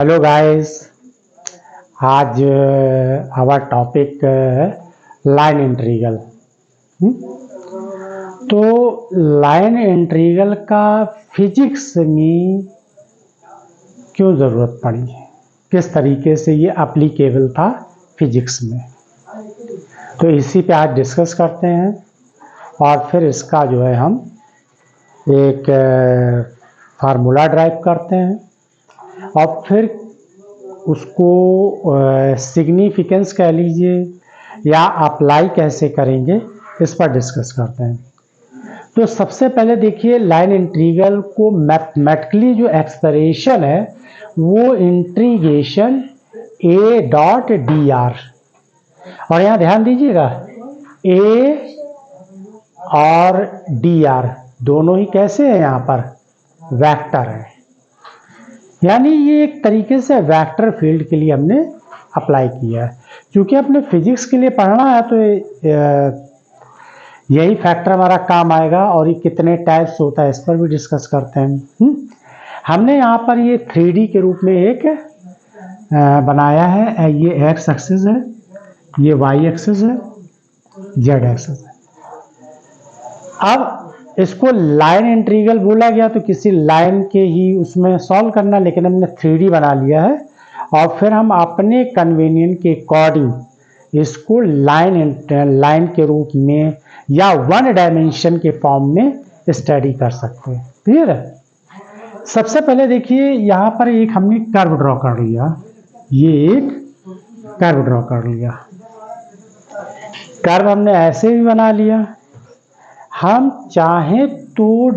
Hello guys. आज our topic line integral. तो line integral का फिजिक्स में क्यों ज़रूरत पड़ी, किस तरीके से ये एप्लीकेबल था फिजिक्स में, तो इसी पे आज डिस्कस करते हैं। और फिर इसका जो है हम एक फार्मूला ड्राइव करते हैं और फिर उसको सिग्निफिकेंस कह लीजिए या अप्लाई कैसे करेंगे इस पर डिस्कस करते हैं। तो सबसे पहले देखिए, लाइन इंटीग्रल को मैथमेटिकली जो एक्सप्रेशन है वो integration A dot D are, और यहाँ ध्यान दीजिएगा ए और डी आर दोनों ही कैसे हैं, यहाँ पर वेक्टर है, यानी ये एक तरीके से वेक्टर फील्ड के लिए हमने अप्लाई किया है। क्योंकि अपने फिजिक्स के लिए पढ़ना है तो यही फैक्टर हमारा काम आएगा। और ये कितने टाइप्स होता है इस पर भी डिस्कस करते हैं। हमने यहाँ पर ये 3D के रूप में एक बनाया है। ये एक्स एक्सिस है, ये वाई एक्सिस है, जेड एक्सिस है। अब इसको लाइन इंटीग्रल बोला गया तो किसी लाइन के ही उसमें सॉल्व करना, लेकिन हमने 3D बना लिया है और फिर हम अपने कन्वीनियंट के अकॉर्डिंग इसको लाइन के रूप में या वन डायमेंशन के फॉर्म में स्टडी कर सकते हैं। क्लियर है? सबसे पहले देखिए, यहाँ पर एक हमने कर्व ड्रॉ कर लिया, ये एक कर्व ड्रॉ कर लिया। कर्व हमने ऐसे भी बना लिया। हम चाहें तो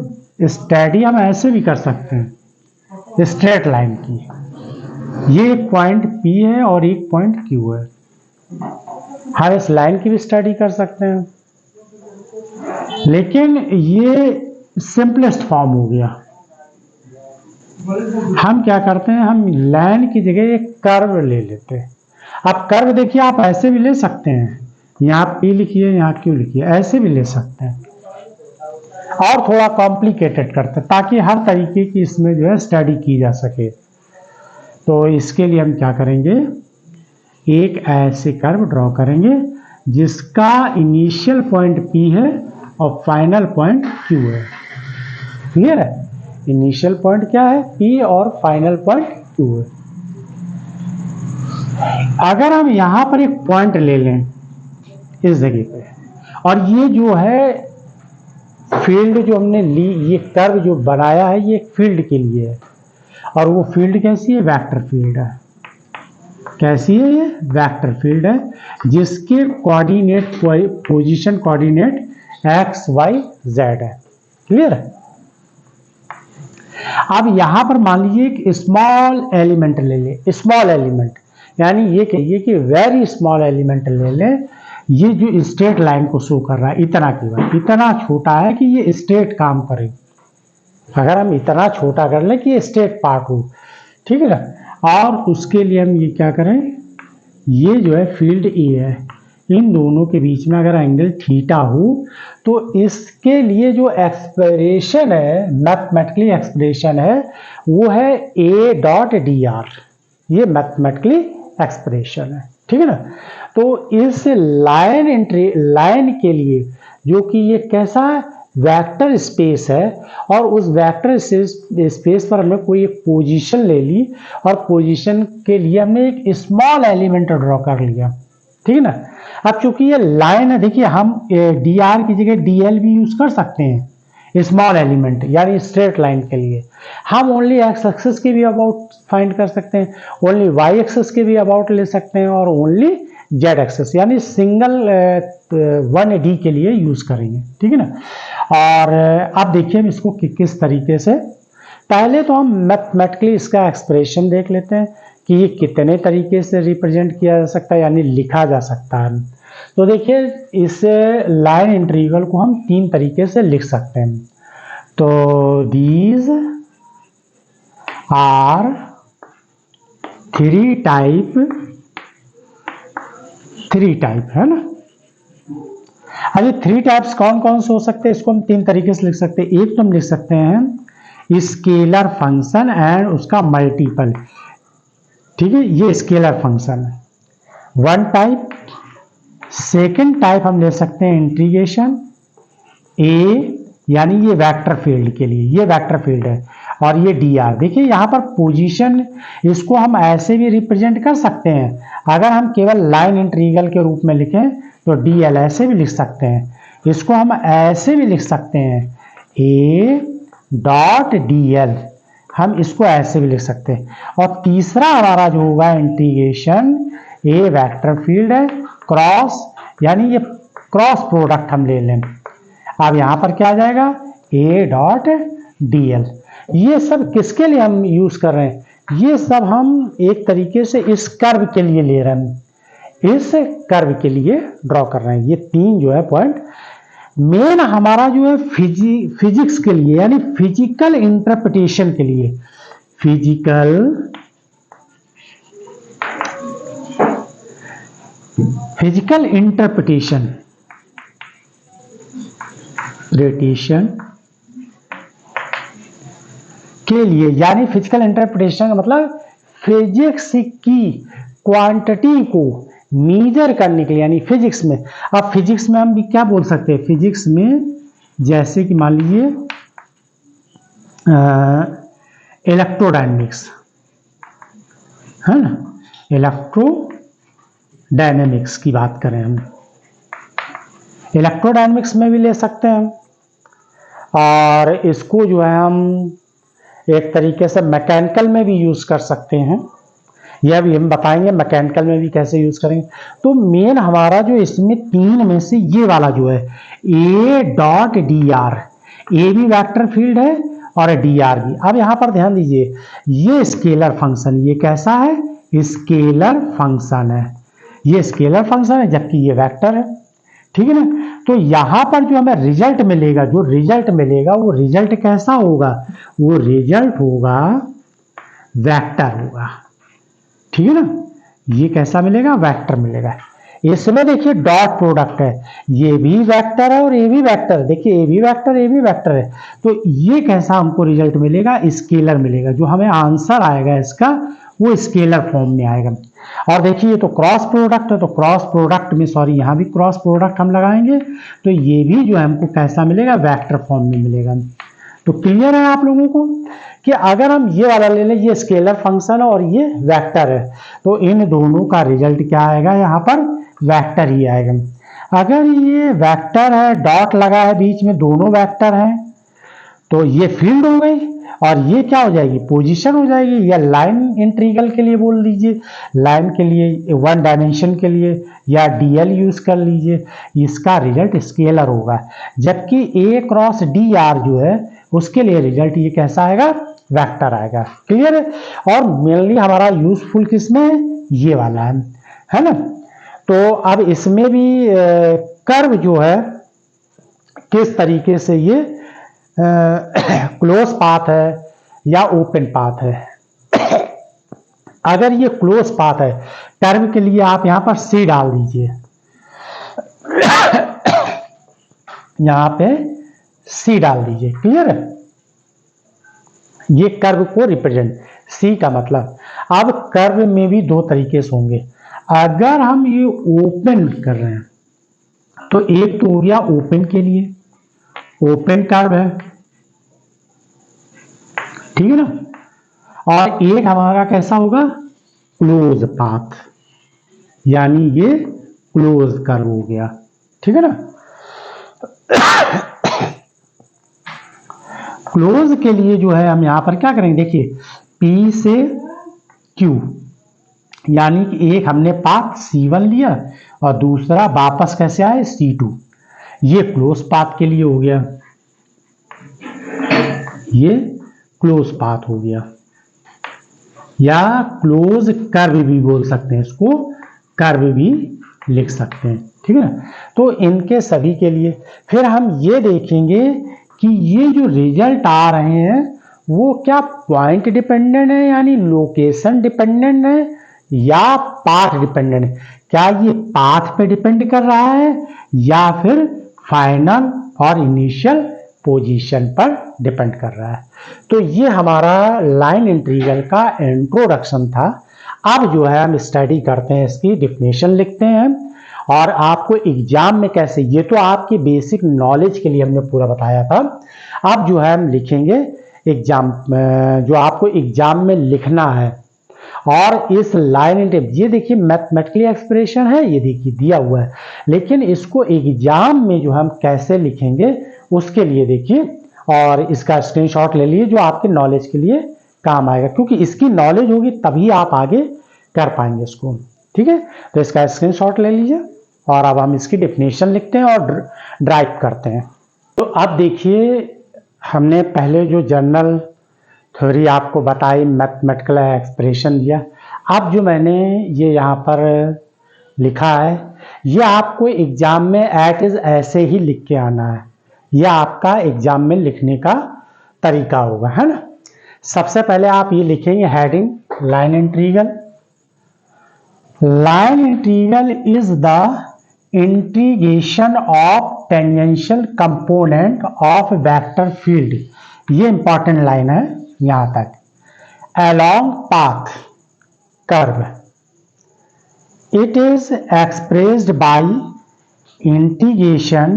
स्टडी हम ऐसे भी कर सकते हैं, स्ट्रेट लाइन की। ये एक पॉइंट P है और एक पॉइंट Q है। हम इस लाइन की भी स्टडी कर सकते हैं, लेकिन ये सिंपलेस्ट फॉर्म हो गया। हम क्या करते हैं, हम लाइन की जगह एक कर्व ले लेते हैं। अब कर्व देखिए, आप ऐसे भी ले सकते हैं, यहाँ P लिखिए, यहाँ Q लिखिए, ऐसे भी ले सकते हैं। और थोड़ा कॉम्प्लिकेटेड करते हैं ताकि हर तरीके की इसमें जो है स्टडी की जा सके। तो इसके लिए हम क्या करेंगे, एक ऐसे कर्व ड्रॉ करेंगे जिसका इनिशियल पॉइंट P है और फाइनल पॉइंट Q है। क्लियर है? इनिशियल पॉइंट क्या है, P, और फाइनल पॉइंट Q है। अगर हम यहाँ पर एक पॉइंट ले लें इस जगह पे, और ये जो है फील्ड जो हमने ली, ये कर्व जो बनाया है ये फील्ड के लिए है, और वो फील्ड कैसी है, वेक्टर फील्ड है। कैसी है ये, वेक्टर फील्ड है, जिसके coordinate position coordinate x y z है। क्लियर है? अब यहां पर मान लीजिए एक स्मॉल एलिमेंट ले ले, स्मॉल एलिमेंट यानी ये कहिए कि वेरी स्मॉल एलिमेंट ले ले। ये जो स्ट्रेट लाइन को शो कर रहा है, इतना की बात, इतना छोटा है कि ये स्ट्रेट काम करे। अगर हम इतना छोटा कर लें कि ये स्ट्रेट पार्ट हो, ठीक है ना, और उसके लिए हम ये क्या करें, ये जो है फील्ड ए है, इन दोनों के बीच में अगर एंगल थीटा हो तो इसके लिए जो एक्सप्रेशन है, मैथमेटिकली एक्सप्रेशन है, वो है ए डॉट डी आर। ये मैथमेटिकली एक्सप्रेशन है, ठीक है ना। तो इस लाइन के लिए जो कि ये कैसा है, वेक्टर स्पेस है, और उस वेक्टर स्पेस पर हमने कोई एक पोजीशन ले ली, और पोजीशन के लिए हमने एक स्मॉल एलिमेंट ड्रॉ कर लिया, ठीक है ना। अब चूंकि ये लाइन है, देखिए हम डी आर की जगह डी एल भी यूज कर सकते हैं, स्मॉल एलिमेंट यानी स्ट्रेट लाइन के लिए। हम ओनली एक्स एक्सिस के भी अबाउट फाइंड कर सकते हैं, ओनली वाई एक्सिस के भी अबाउट ले सकते हैं, और ओनली जेड एक्सिस यानी सिंगल 1D के लिए यूज करेंगे, ठीक है ना। और अब देखिए हम इसको किस तरीके से, पहले तो हम मैथमेटिकली इसका एक्सप्रेशन देख लेते हैं कि ये कितने तरीके से रिप्रेजेंट किया जा सकता है, यानी लिखा जा सकता है। तो देखिए, इस लाइन इंटीग्रल को हम 3 तरीके से लिख सकते हैं। तो दीज आर 3 टाइप है ना। अब ये 3 टाइप्स कौन कौन से हो सकते हैं, इसको हम 3 तरीके से लिख सकते हैं। एक तो हम लिख सकते हैं स्केलर फंक्शन एंड उसका मल्टीपल, ठीक है, ये स्केलर फंक्शन है वन टाइप। सेकेंड टाइप हम ले सकते हैं इंटीग्रेशन ए, यानी ये वेक्टर फील्ड के लिए, ये वेक्टर फील्ड है, और ये डी आर। देखिए यहाँ पर पोजीशन, इसको हम ऐसे भी रिप्रेजेंट कर सकते हैं। अगर हम केवल लाइन इंटीग्रल के रूप में लिखें तो डी एल ऐसे भी लिख सकते हैं, इसको हम ऐसे भी लिख सकते हैं ए डॉट डी एल, हम इसको ऐसे भी लिख सकते हैं। और तीसरा हमारा जो होगा इंटीग्रेशन ए वेक्टर फील्ड है क्रॉस, यानी ये क्रॉस प्रोडक्ट हम ले लें। अब यहां पर क्या आ जाएगा ए डॉट डी एल। ये सब किसके लिए हम यूज कर रहे हैं, ये सब हम एक तरीके से इस कर्व के लिए ले रहे हैं, इस कर्व के लिए ड्रॉ कर रहे हैं। ये तीन जो है पॉइंट मेन हमारा जो है फिजिक्स के लिए, यानी फिजिकल इंटरप्रिटेशन के लिए, फिजिकल इंटरप्रिटेशन के लिए, यानी फिजिकल इंटरप्रिटेशन का मतलब फिजिक्स की क्वांटिटी को मेजर करने के लिए, यानी फिजिक्स में। अब फिजिक्स में हम भी क्या बोल सकते हैं, फिजिक्स में जैसे कि मान लीजिए इलेक्ट्रोडायनेमिक्स है ना, इलेक्ट्रोडायनेमिक्स की बात करें हम, इलेक्ट्रोडायनेमिक्स में भी ले सकते हैं, और इसको जो है हम एक तरीके से मैकेनिकल में भी यूज कर सकते हैं। यह भी हम बताएंगे मैकेनिकल में भी कैसे यूज करेंगे। तो मेन हमारा जो इसमें तीन में से ये वाला जो है ए डॉट डी आर, ए भी वेक्टर फील्ड है और डी आर भी। अब यहां पर ध्यान दीजिए, ये स्केलर फंक्शन, ये कैसा है, स्केलर फंक्शन है, ये स्केलर फंक्शन है, जबकि ये वेक्टर है, ठीक है ना। तो यहां पर जो हमें रिजल्ट मिलेगा, जो रिजल्ट मिलेगा वो रिजल्ट कैसा होगा, वो रिजल्ट होगा वेक्टर होगा, ठीक है ना। ये कैसा मिलेगा, वेक्टर मिलेगा। इसमें देखिए डॉट प्रोडक्ट है, ये भी वेक्टर है और ये भी वेक्टर है, देखिए ये भी वेक्टर ये भी वेक्टर है। तो ये कैसा हमको रिजल्ट मिलेगा, स्केलर मिलेगा, जो हमें आंसर आएगा इसका वो स्केलर फॉर्म में आएगा। और देखिए ये तो क्रॉस प्रोडक्ट है, तो क्रॉस प्रोडक्ट में सॉरी यहाँ भी क्रॉस प्रोडक्ट हम लगाएंगे तो ये भी जो है हमको कैसा मिलेगा, वेक्टर फॉर्म में मिलेगा। तो क्लियर है आप लोगों को कि अगर हम ये वाला ले लें, ये स्केलर फंक्शन है और ये वेक्टर है, तो इन दोनों का रिजल्ट क्या आएगा, यहाँ पर वेक्टर ही आएगा। अगर ये वेक्टर है, डॉट लगा है बीच में, दोनों वेक्टर हैं, तो ये फील्ड हो गई, और ये क्या हो जाएगी, पोजीशन हो जाएगी, या लाइन इंटीग्रल के लिए बोल लीजिए, लाइन के लिए, वन डायमेंशन के लिए, या डीएल यूज कर लीजिए, इसका रिजल्ट स्केलर होगा। जबकि ए क्रॉस डी आर जो है उसके लिए रिजल्ट ये कैसा आएगा, वेक्टर आएगा। क्लियर है। और मेनली हमारा यूजफुल किसमें है, ये वाला है ना। तो अब इसमें भी कर्व जो है किस तरीके से ये क्लोज पाथ है या ओपन पाथ है। अगर ये क्लोज पाथ है, कर्व के लिए आप यहां पर सी डाल दीजिए, यहां पे सी डाल दीजिए, क्लियर है। ये कर्व को रिप्रेजेंट, सी का मतलब। अब कर्व में भी दो तरीके से होंगे। अगर हम ये ओपन कर रहे हैं तो एक तो हो गया ओपन के लिए, ओपन कर्व है, ठीक है ना। और एक हमारा कैसा होगा, क्लोज पाथ, यानी ये क्लोज कर्व हो गया, ठीक है ना। क्लोज के लिए जो है हम यहां पर क्या करेंगे, देखिए P से Q, यानी कि एक हमने पाथ C1 लिया और दूसरा वापस कैसे आए C2, ये क्लोज पाथ के लिए हो गया, ये क्लोज पाथ हो गया, या क्लोज कर्व भी बोल सकते हैं इसको, कर्व भी लिख सकते हैं, ठीक है ना। तो इनके सभी के लिए फिर हम ये देखेंगे कि ये जो रिजल्ट आ रहे हैं वो क्या पॉइंट डिपेंडेंट है, यानी लोकेशन डिपेंडेंट है, या पाथ डिपेंडेंट है। क्या ये पाथ पे डिपेंड कर रहा है या फिर फाइनल और इनिशियल पोजीशन पर डिपेंड कर रहा है। तो ये हमारा लाइन इंटीग्रल का इंट्रोडक्शन था। अब जो है हम स्टडी करते हैं, इसकी डिफिनेशन लिखते हैं और आपको एग्जाम में कैसे, ये तो आपकी बेसिक नॉलेज के लिए हमने पूरा बताया था। अब जो है हम लिखेंगे एग्जाम, जो आपको एग्जाम में लिखना है। और इस लाइन एंड टेप, ये देखिए मैथमेटिकली एक्सप्रेशन है, ये देखिए दिया हुआ है, लेकिन इसको एग्जाम में जो हम कैसे लिखेंगे उसके लिए देखिए, और इसका स्क्रीनशॉट ले लिए जो आपके नॉलेज के लिए काम आएगा, क्योंकि इसकी नॉलेज होगी तभी आप आगे कर पाएंगे इसको। ठीक है, तो इसका स्क्रीनशॉट ले लीजिए और अब हम इसकी डेफिनेशन लिखते हैं और ड्राइव करते हैं। तो अब देखिए, हमने पहले जो जनरल थ्योरी आपको बताई, मैथमेटिकल एक्सप्रेशन दिया, अब जो मैंने ये यहाँ पर लिखा है, ये आपको एग्जाम में एट इज ऐसे ही लिख के आना है। यह आपका एग्जाम में लिखने का तरीका होगा, है ना। सबसे पहले आप ये लिखेंगे heading, line integral. Line integral is the integration of tangential component of vector field, ये इंपॉर्टेंट लाइन है यहां तक, along path curve. It is expressed by integration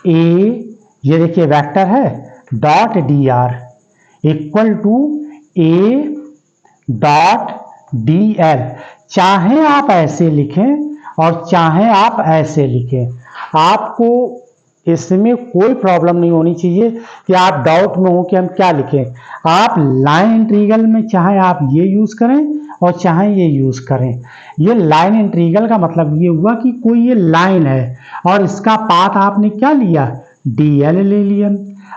a, ये देखिए वेक्टर है, dot D R equal to a dot D L. चाहे आप ऐसे लिखें और चाहे आप ऐसे लिखें, आपको इसमें कोई प्रॉब्लम नहीं होनी चाहिए कि आप डाउट में हो कि हम क्या लिखें। आप लाइन इंटीग्रल में चाहे आप ये यूज करें और चाहे ये यूज करें। ये लाइन इंटीग्रल का मतलब ये हुआ कि कोई ये लाइन है और इसका पाथ आपने क्या लिया, डीएल ले लिया।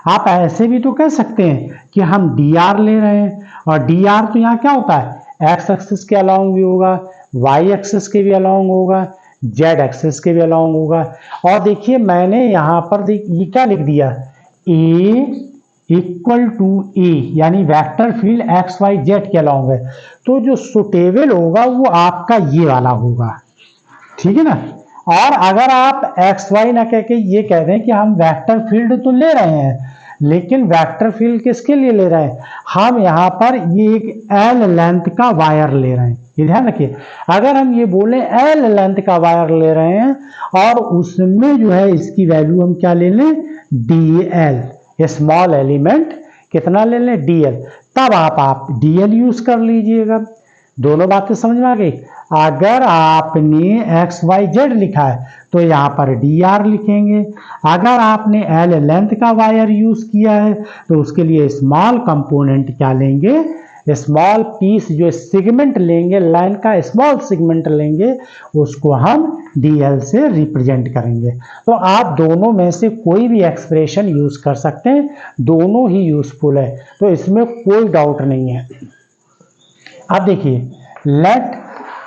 आप ऐसे भी तो कह सकते हैं कि हम डीआर ले रहे हैं, और डीआर तो यहाँ क्या होता है, एक्स एक्सिस के अलोंग भी होगा, वाई एक्सिस के भी अलोंग होगा, जेड एक्सिस के भी अलोंग होगा। और देखिए मैंने यहाँ पर ये क्या लिख दिया, ए इक्वल टू ए, यानी vector field X Y Z के अलोंग है, तो जो सुटेबल होगा वो आपका ये वाला होगा, ठीक है ना। और अगर आप एक्स वाई ना कह के ये कह दें कि हम वेक्टर फील्ड तो ले रहे हैं, लेकिन वेक्टर फील्ड किसके लिए ले रहे हैं, हम यहाँ पर ये एक एल लेंथ का वायर ले रहे हैं, ये ध्यान रखिए। अगर हम ये बोले एल लेंथ का वायर ले रहे हैं और उसमें जो है इसकी वैल्यू हम क्या ले लें, डी एल, स्मॉल एलिमेंट कितना ले लें, डी एल, तब आप डी एल यूज कर लीजिएगा। दोनों बातें समझ में आ गई। अगर आपने एक्स वाई जेड लिखा है तो यहाँ पर डी आर लिखेंगे। अगर आपने एल लेंथ का वायर यूज किया है तो उसके लिए स्मॉल कंपोनेंट क्या लेंगे, स्मॉल पीस जो सेगमेंट लेंगे, लाइन का स्मॉल सेगमेंट लेंगे, उसको हम डीएल से रिप्रेजेंट करेंगे। तो आप दोनों में से कोई भी एक्सप्रेशन यूज कर सकते हैं, दोनों ही यूजफुल है, तो इसमें कोई डाउट नहीं है। अब देखिए, लेट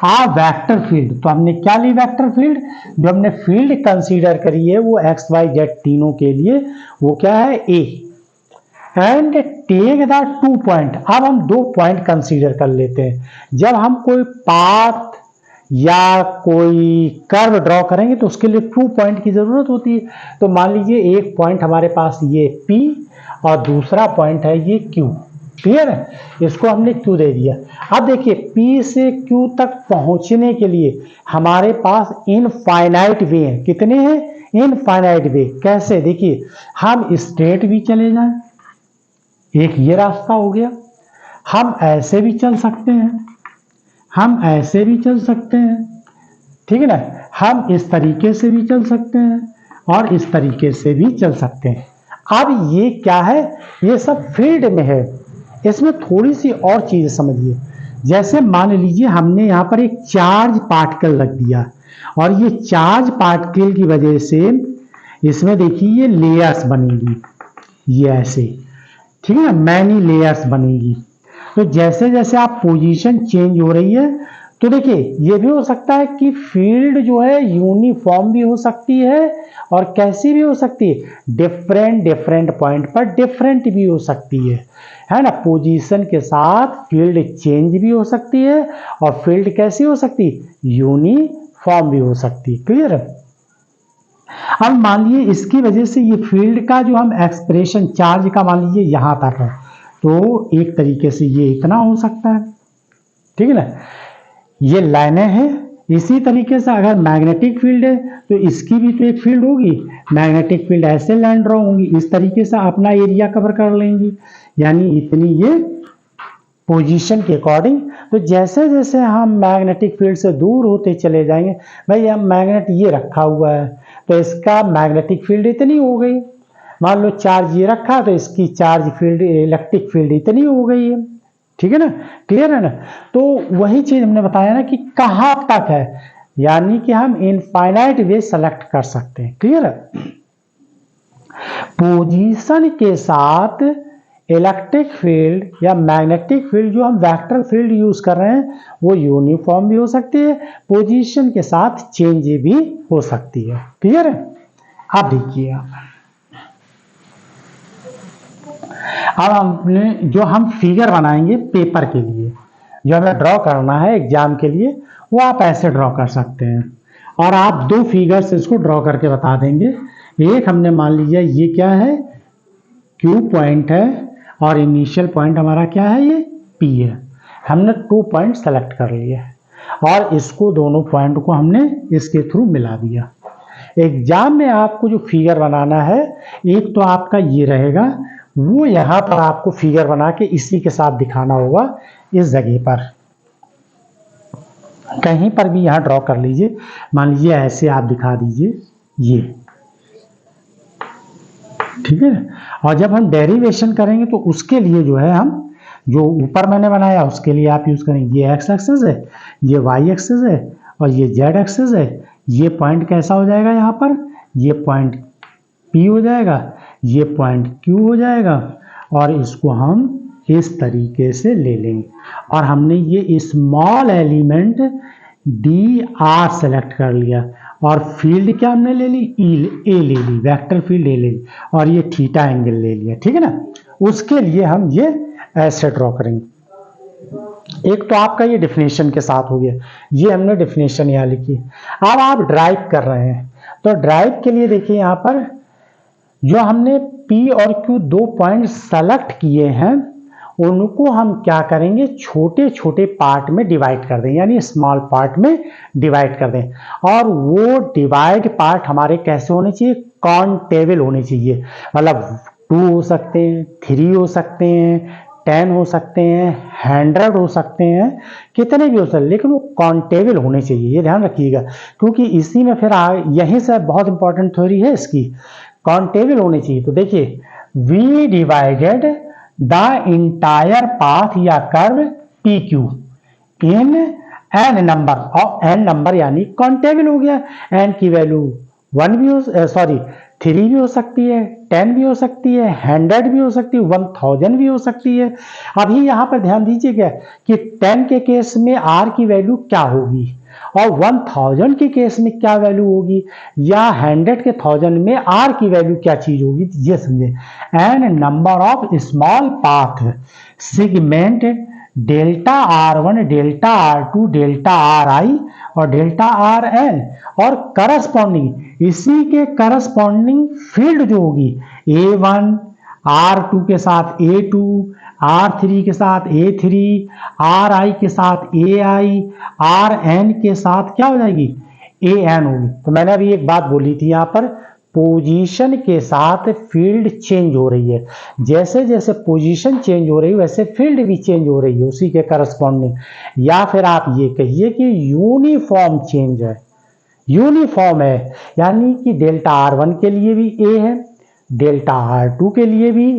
आ वेक्टर फील्ड, तो हमने क्या ली, वेक्टर फील्ड, जो हमने फील्ड कंसीडर करी है वो एक्स वाई जेड तीनों के लिए, वो क्या है, ए, एंड टेक द 2 पॉइंट। अब हम 2 पॉइंट कंसीडर कर लेते हैं। जब हम कोई पाथ या कोई कर्व ड्रॉ करेंगे तो उसके लिए 2 पॉइंट की जरूरत होती है। तो मान लीजिए एक पॉइंट हमारे पास ये P और दूसरा पॉइंट है ये Q, क्लियर है, इसको हमने Q दे दिया। अब देखिए P से Q तक पहुंचने के लिए हमारे पास इनफाइनाइट वे हैं, कितने हैं, इनफाइनाइट वे। कैसे, देखिए हम स्ट्रेट भी चले जाएं, एक ये रास्ता हो गया, हम ऐसे भी चल सकते हैं, हम ऐसे भी चल सकते हैं, ठीक है ना, हम इस तरीके से भी चल सकते हैं और इस तरीके से भी चल सकते हैं। अब ये क्या है, ये सब फील्ड में है। इसमें थोड़ी सी और चीज समझिए, जैसे मान लीजिए हमने यहाँ पर एक चार्ज पार्टिकल रख दिया और ये चार्ज पार्टिकल की वजह से इसमें देखिए ये लेयर्स बनेगी, ये ऐसे, ठीक है ना, मैनी लेयर्स बनेगी। तो जैसे जैसे आप पोजीशन चेंज हो रही है, तो देखिए ये भी हो सकता है कि फील्ड जो है यूनिफॉर्म भी हो सकती है और कैसी भी हो सकती है, डिफरेंट पॉइंट पर डिफरेंट भी हो सकती है ना। पोजीशन के साथ फील्ड चेंज भी हो सकती है और फील्ड कैसी हो सकती है, यूनिफॉर्म भी हो सकती है, क्लियर है। अब मान लीजिए इसकी वजह से ये फील्ड का जो हम एक्सप्रेशन चार्ज का मान लीजिए यहां तक है, तो एक तरीके से ये इतना हो सकता है, ठीक है ना। ये लाइनें हैं। इसी तरीके से अगर मैग्नेटिक फील्ड है तो इसकी भी तो एक फील्ड होगी, मैग्नेटिक फील्ड ऐसे लाइन ड्रॉ होंगी, इस तरीके से अपना एरिया कवर कर लेंगी, यानी इतनी ये पोजीशन के अकॉर्डिंग। तो जैसे जैसे हम मैग्नेटिक फील्ड से दूर होते चले जाएंगे, भाई हम मैग्नेट ये रखा हुआ है तो इसका मैग्नेटिक फील्ड इतनी हो गई, मान लो चार्ज ये रखा तो इसकी चार्ज फील्ड इलेक्ट्रिक फील्ड इतनी हो गई है, ठीक है ना, क्लियर है ना। तो वही चीज हमने बताया ना कि कहाँ तक है, यानी कि हम इनफाइनाइट वे सेलेक्ट कर सकते हैं, क्लियर है। पोजीशन के साथ इलेक्ट्रिक फील्ड या मैग्नेटिक फील्ड जो हम वेक्टर फील्ड यूज कर रहे हैं वो यूनिफॉर्म भी हो सकती है, पोजीशन के साथ चेंज भी हो सकती है, क्लियर है। आप देखिए अब हमने जो हम फिगर बनाएंगे पेपर के लिए, जो हमें ड्रॉ करना है एग्जाम के लिए, वो आप ऐसे ड्रॉ कर सकते हैं। और आप दो फिगर्स इसको ड्रॉ करके बता देंगे। एक हमने मान लिया ये क्या है, क्यू पॉइंट है, और इनिशियल पॉइंट हमारा क्या है, ये पी है। हमने 2 पॉइंट सेलेक्ट कर लिए और इसको दोनों पॉइंट को हमने इसके थ्रू मिला दिया। एग्जाम में आपको जो फिगर बनाना है, एक तो आपका ये रहेगा, वो यहां पर आपको फिगर बना के इसी के साथ दिखाना होगा, इस जगह पर कहीं पर भी यहां ड्रॉ कर लीजिए। मान लीजिए ऐसे आप दिखा दीजिए ये, ठीक है। और जब हम डेरिवेशन करेंगे तो उसके लिए जो है हम जो ऊपर मैंने बनाया उसके लिए आप यूज करेंगे, ये एक्स एक्सिस है, ये वाई एक्सिस है और ये जेड एक्सिस है। ये पॉइंट कैसा हो जाएगा, यहाँ पर ये पॉइंट पी हो जाएगा, ये पॉइंट क्यू हो जाएगा, और इसको हम इस तरीके से ले लेंगे। और हमने ये small element D R select कर लिया और फील्ड क्या हमने ले ली, ए ले ली, वेक्टर फील्ड ए ले ली, और ये थीटा एंगल ले लिया, ठीक है ना। उसके लिए हम ये ऐसे ड्रॉ करेंगे। एक तो आपका ये डिफिनेशन के साथ हो गया, ये हमने डिफिनेशन यहाँ लिखी। अब आप ड्राइव कर रहे हैं तो ड्राइव के लिए देखिए यहाँ पर जो हमने P और Q 2 पॉइंट सेलेक्ट किए हैं उनको हम क्या करेंगे, छोटे छोटे पार्ट में डिवाइड कर दें, यानी स्मॉल पार्ट में डिवाइड कर दें। और वो डिवाइड पार्ट हमारे कैसे होने चाहिए, काउंटेबल होने चाहिए, मतलब 2 हो सकते हैं, 3 हो सकते हैं, 10 हो सकते हैं, 100 हो सकते हैं, कितने भी हो सकते हैं, लेकिन वो काउंटेबल होने चाहिए, ये ध्यान रखिएगा। क्योंकि इसी में फिर यहीं से बहुत इंपॉर्टेंट थ्योरी है इसकी, काउंटेबल होने चाहिए। तो देखिए we divided the entire path या curve P Q in N number, और एन नंबर यानी काउंटेबल हो गया। एन की वैल्यू 1 भी हो, 3 भी हो सकती है, 10 भी हो सकती है, 100 भी हो सकती है, 1000 भी हो सकती है। अभी यहाँ पर ध्यान दीजिएगा कि 10 के केस में आर की वैल्यू क्या होगी और 1000 के केस में क्या वैल्यू होगी, या 100 के 1000 में आर की वैल्यू क्या चीज होगी, ये समझे। N number of small path segment delta R1, delta R2, delta RI और डेल्टा RN, और करस्पॉन्डिंग इसी के करस्पॉन्डिंग फील्ड जो होगी A1, R2 के साथ A2, R3 के साथ A3, RI के साथ AI, RN के साथ क्या हो जाएगी, AN होगी। तो मैंने अभी एक बात बोली थी यहाँ पर, पोजीशन के साथ फील्ड चेंज हो रही है, जैसे जैसे पोजीशन चेंज हो रही है वैसे फील्ड भी चेंज हो रही है उसी के करस्पॉन्डिंग। या फिर आप ये कहिए कि यूनिफॉर्म चेंज है, यूनिफॉर्म है, यानी कि डेल्टा R1 के लिए भी A है, डेल्टा R2 के लिए भी,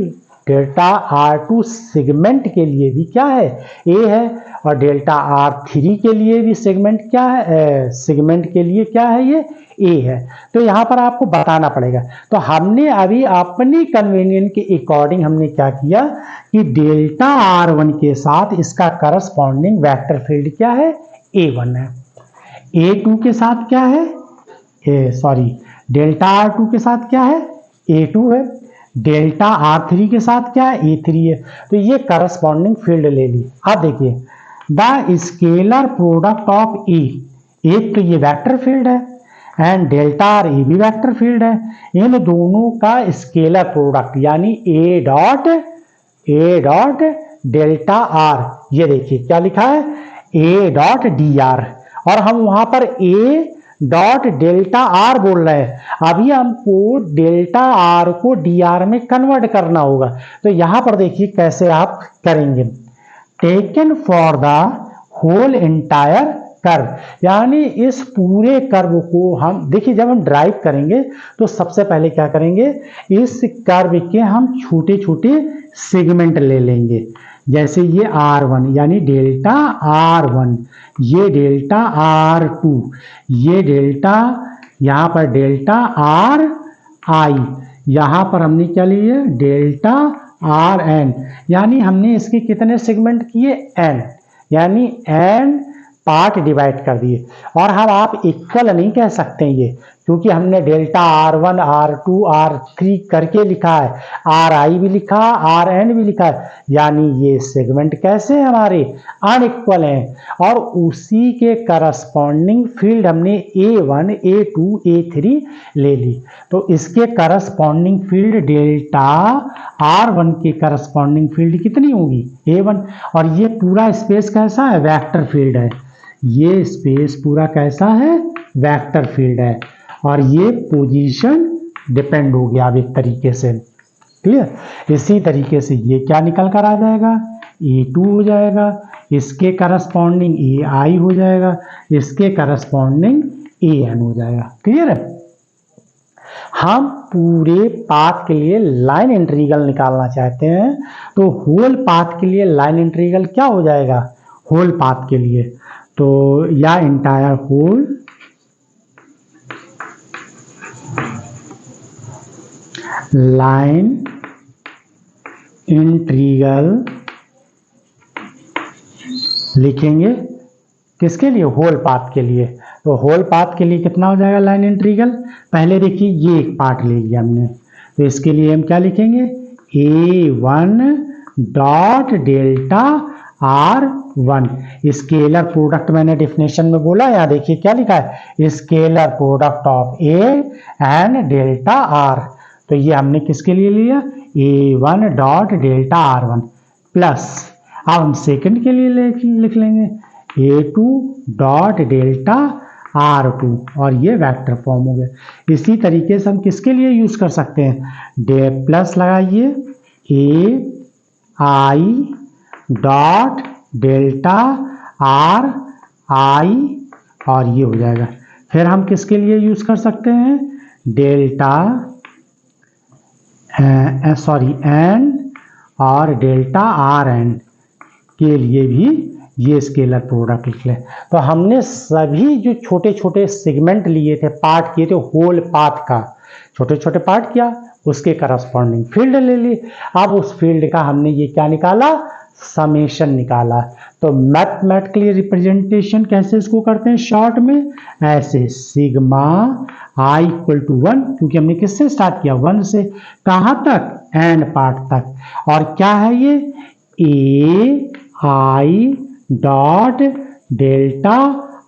डेल्टा R2 सेगमेंट के लिए भी क्या है, A है, और डेल्टा R3 के लिए भी सेगमेंट क्या है, सेगमेंट के लिए क्या है, ये A है। तो यहाँ पर आपको बताना पड़ेगा। तो हमने अभी अपनी कन्वीनियंट के अकॉर्डिंग हमने क्या किया कि डेल्टा R1 के साथ इसका करस्पॉन्डिंग वेक्टर फील्ड क्या है, A1 है, A2 के साथ क्या है, डेल्टा R2 के साथ क्या है, A2 है, डेल्टा R3 के साथ क्या है, A3 है। तो ये करस्पॉन्डिंग फील्ड ले ली। अब देखिए the scalar product of E, एक तो ये वेक्टर फील्ड है एंड डेल्टा आर ए भी वेक्टर फील्ड है, इन दोनों का स्केलर प्रोडक्ट यानी ए डॉट डेल्टा आर, ये देखिए क्या लिखा है, ए डॉट डी आर, और हम वहां पर ए डॉट डेल्टा आर बोल रहे हैं। अभी हमको डेल्टा आर को डी आर में कन्वर्ट करना होगा। तो यहां पर देखिए कैसे आप करेंगे। Taken for the whole entire curve, यानी इस पूरे कर्व को हम देखिए, जब हम ड्राइव करेंगे तो सबसे पहले क्या करेंगे, इस कर्व के हम छोटे छोटे सेगमेंट ले लेंगे। जैसे ये R1 यानी डेल्टा R1, ये डेल्टा R2, ये डेल्टा, यहाँ पर डेल्टा RI, यहाँ पर हमने क्या लिए डेल्टा RN, यानी हमने इसके कितने सेगमेंट किए n, यानी n पार्ट डिवाइड कर दिए। और हम आप इक्वल नहीं कह सकते ये, क्योंकि हमने डेल्टा R1 R2 R3 करके लिखा है, RI भी लिखा, RN भी लिखा है, यानी ये सेगमेंट कैसे हमारे अनइक्वल हैं। और उसी के करस्पॉन्डिंग फील्ड हमने A1 A2 A3 ले ली। तो इसके करस्पॉन्डिंग फील्ड डेल्टा R1 के करस्पॉन्डिंग फील्ड कितनी होगी A1, और ये पूरा स्पेस कैसा है वेक्टर फील्ड है, ये स्पेस पूरा कैसा है वेक्टर फील्ड है, और ये पोजीशन डिपेंड हो गया अब एक तरीके से, क्लियर। इसी तरीके से ये क्या निकल कर आ जाएगा A2 हो जाएगा, इसके करस्पॉन्डिंग AI हो जाएगा, इसके करस्पॉन्डिंग AN हो जाएगा, क्लियर है। हम पूरे पाथ के लिए लाइन इंटीग्रल निकालना चाहते हैं, तो होल पाथ के लिए लाइन इंटीग्रल क्या हो जाएगा, होल पाथ के लिए तो या इंटायर होल लाइन इंटीग्रल लिखेंगे, किसके लिए, होल पाथ के लिए। तो होल पाथ के लिए कितना हो जाएगा लाइन इंटीग्रल, पहले देखिए ये एक पार्ट ले लिया हमने, तो इसके लिए हम क्या लिखेंगे A1 dot delta R1, scalar product मैंने डेफिनेशन में बोला, यहाँ देखिए क्या लिखा है scalar product of A and delta R। तो ये हमने किसके लिए लिया A1 dot delta R1 plus, अब हम सेकंड के लिए लिख लेंगे A2 डॉट डेल्टा R2, और ये वेक्टर फॉर्म हो गया। इसी तरीके से हम किसके लिए यूज कर सकते हैं डे प्लस लगाइए AI डॉट डेल्टा RI, और ये हो जाएगा। फिर हम किसके लिए यूज कर सकते हैं डेल्टा एन और डेल्टा RN के लिए भी ये स्केलर प्रोडक्ट लिख लें। तो हमने सभी जो छोटे छोटे सेगमेंट लिए थे, पार्ट किए थे होल पाथ का, छोटे छोटे पार्ट किया, उसके करस्पॉन्डिंग फील्ड ले ली। अब उस फील्ड का हमने ये क्या निकाला समेशन निकाला। तो मैथमेटिकली रिप्रेजेंटेशन कैसे इसको करते हैं शॉर्ट में, ऐसे सिग्मा I इक्वल टू 1, क्योंकि हमने किससे स्टार्ट किया 1 से, कहाँ तक एंड पार्ट तक, और क्या है ये AI डॉट डेल्टा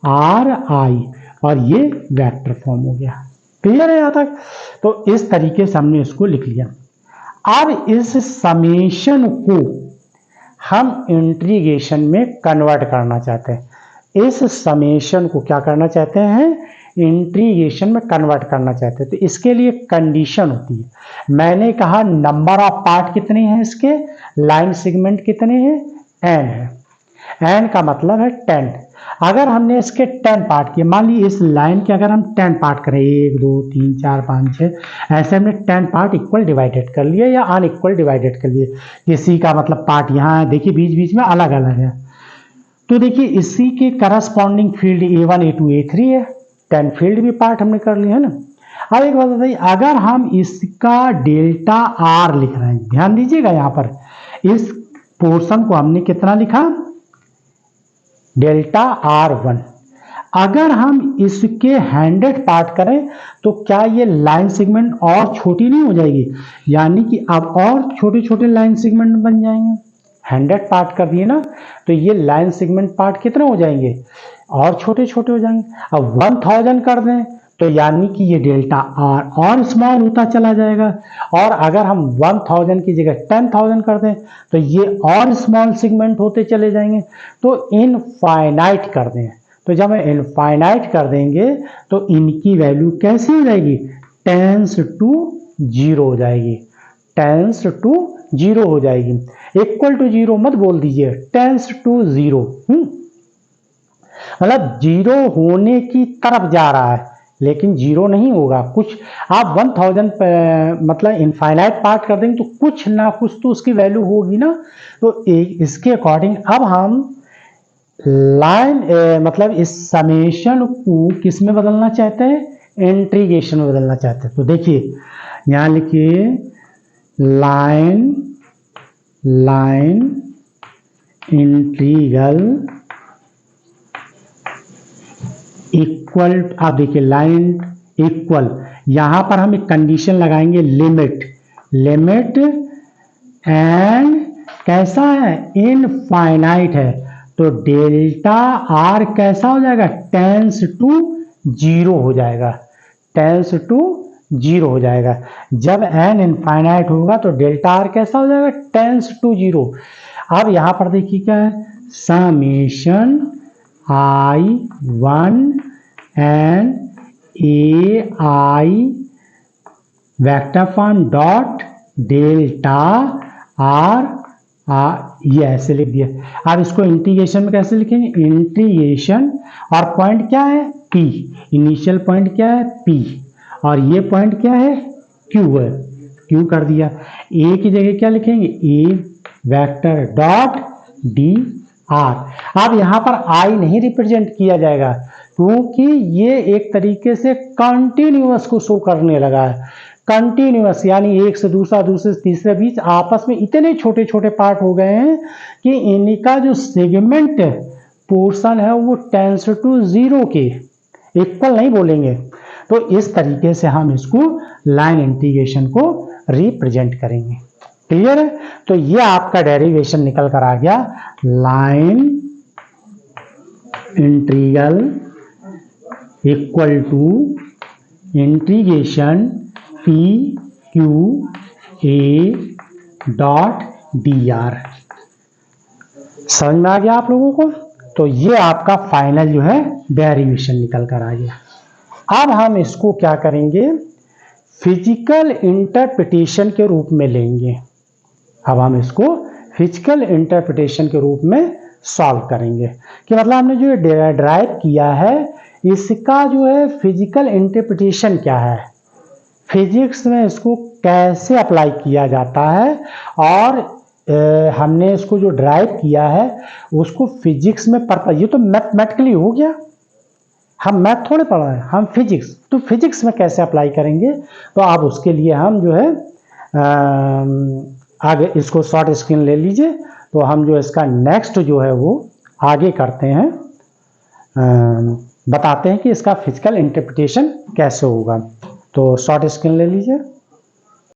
RI, और ये वेक्टर फॉर्म हो गया, क्लियर है यहाँ तक। तो इस तरीके से हमने इसको लिख लिया। अब इस समेशन को हम इंटीग्रेशन में कन्वर्ट करना चाहते हैं, इस समेशन को क्या करना चाहते हैं इंटीग्रेशन में कन्वर्ट करना चाहते हैं। तो इसके लिए कंडीशन होती है, मैंने कहा नंबर ऑफ पार्ट कितने हैं इसके, लाइन सेगमेंट कितने हैं n है, n का मतलब है 10। अगर हमने इसके 10 पार्ट किए, मान लीजिए इस लाइन के अगर हम 10 पार्ट करें 1 2 3 4 5 6, ऐसे हमने 10 पार्ट इक्वल डिवाइडेड कर लिए या अनइक्वल डिवाइडेड कर लिए। किसी का मतलब पार्ट यहाँ है, देखिए बीच बीच में अलग अलग है। तो देखिए इसी के corresponding field A1 A2 A3 है, 10 फील्ड भी पार्ट हमने कर लिए है ना। अब एक बात बताइए, अगर हम इसका डेल्टा R लिख रहे हैं, ध्यान दीजिएगा यहाँ पर इस पोर्शन को हमने कितना लिखा डेल्टा R1। अगर हम इसके 100 पार्ट करें तो क्या ये लाइन सेगमेंट और छोटी नहीं हो जाएगी, यानी कि अब और छोटे छोटे लाइन सेगमेंट बन जाएंगे। 100 पार्ट कर दिए ना, तो ये लाइन सेगमेंट पार्ट कितने हो जाएंगे और छोटे छोटे हो जाएंगे। अब 1000 कर दें तो यानी कि ये डेल्टा आर और स्मॉल होता चला जाएगा। और अगर हम 1000 की जगह 10,000 कर दें तो ये और स्मॉल सेगमेंट होते चले जाएंगे। तो इनफाइनाइट कर दें, तो जब हम इनफाइनाइट कर देंगे तो इनकी वैल्यू कैसी हो जाएगी, टेंस टू 0 हो जाएगी, टेंस टू 0 हो जाएगी। इक्वल टू 0 मत बोल दीजिए, टेंस टू 0, मतलब 0 होने की तरफ जा रहा है, लेकिन 0 नहीं होगा। कुछ आप 1000 मतलब इनफाइनाइट पार्ट कर देंगे तो कुछ ना कुछ तो उसकी वैल्यू होगी ना। तो इसके अकॉर्डिंग अब हम लाइन मतलब इस समेशन को किस में बदलना चाहते हैं, इंटीग्रेशन में बदलना चाहते हैं। तो देखिए यहाँ लिखिए लाइन इंटीग्रल इक्वल, आप देखिए लाइन इक्वल, यहां पर हम एक कंडीशन लगाएंगे, लिमिट एंड कैसा है, इनफाइनाइट है। तो डेल्टा आर कैसा हो जाएगा, टेंस टू 0 हो जाएगा, टेंस टू 0 हो जाएगा। जब एन इनफाइनाइट होगा तो डेल्टा आर कैसा हो जाएगा, टेंस टू 0। अब यहां पर देखिए क्या है, summation I1 and AI vector form dot delta R, ये ऐसे लिख दिया। अब इसको इंटीग्रेशन में कैसे लिखेंगे, इंटीग्रेशन, और पॉइंट क्या है, P, इनिशियल पॉइंट क्या है, P, और ये पॉइंट क्या है, Q है, Q कर दिया। A की जगह क्या लिखेंगे, A vector dot D are. अब यहां पर आई नहीं रिप्रेजेंट किया जाएगा क्योंकि ये एक तरीके से कंटिन्यूअस को शो करने लगा है। कंटिन्यूअस यानी एक से दूसरा, दूसरे से तीसरे बीच आपस में इतने छोटे छोटे पार्ट हो गए हैं कि इनका जो सेगमेंट पोर्शन है वो टेंस टू 0 के इक्वल नहीं बोलेंगे। तो इस तरीके से हम इसको लाइन इंटीग्रेशन को रिप्रेजेंट करेंगे। क्लियर है। तो ये आपका डेरिवेशन निकल कर आ गया, line integral equal to integration P Q A dot D R. समझ में आ गया आप लोगों को। तो ये आपका फाइनल जो है डेरिवेशन निकल कर आ गया। अब हम इसको क्या करेंगे, फिजिकल इंटरप्रिटेशन के रूप में लेंगे। अब हम इसको फिजिकल इंटरप्रिटेशन के रूप में सॉल्व करेंगे कि मतलब हमने जो ड्राइव किया है इसका जो है फिजिकल इंटरप्रिटेशन क्या है, फिजिक्स में इसको कैसे अप्लाई किया जाता है, और हमने इसको जो ड्राइव किया है उसको फिजिक्स में पर्पज, ये तो मैथमेटिकली हो गया, हम मैथ थोड़े पढ़ रहे हैं, हम फिजिक्स, तो फिजिक्स में कैसे अप्लाई करेंगे। तो अब उसके लिए हम जो है आगे इसको शॉर्ट स्क्रीन ले लीजिए। तो हम जो इसका नेक्स्ट जो है वो आगे करते हैं, बताते हैं कि इसका फिजिकल इंटरप्रिटेशन कैसे होगा। तो शॉर्ट स्क्रीन ले लीजिए।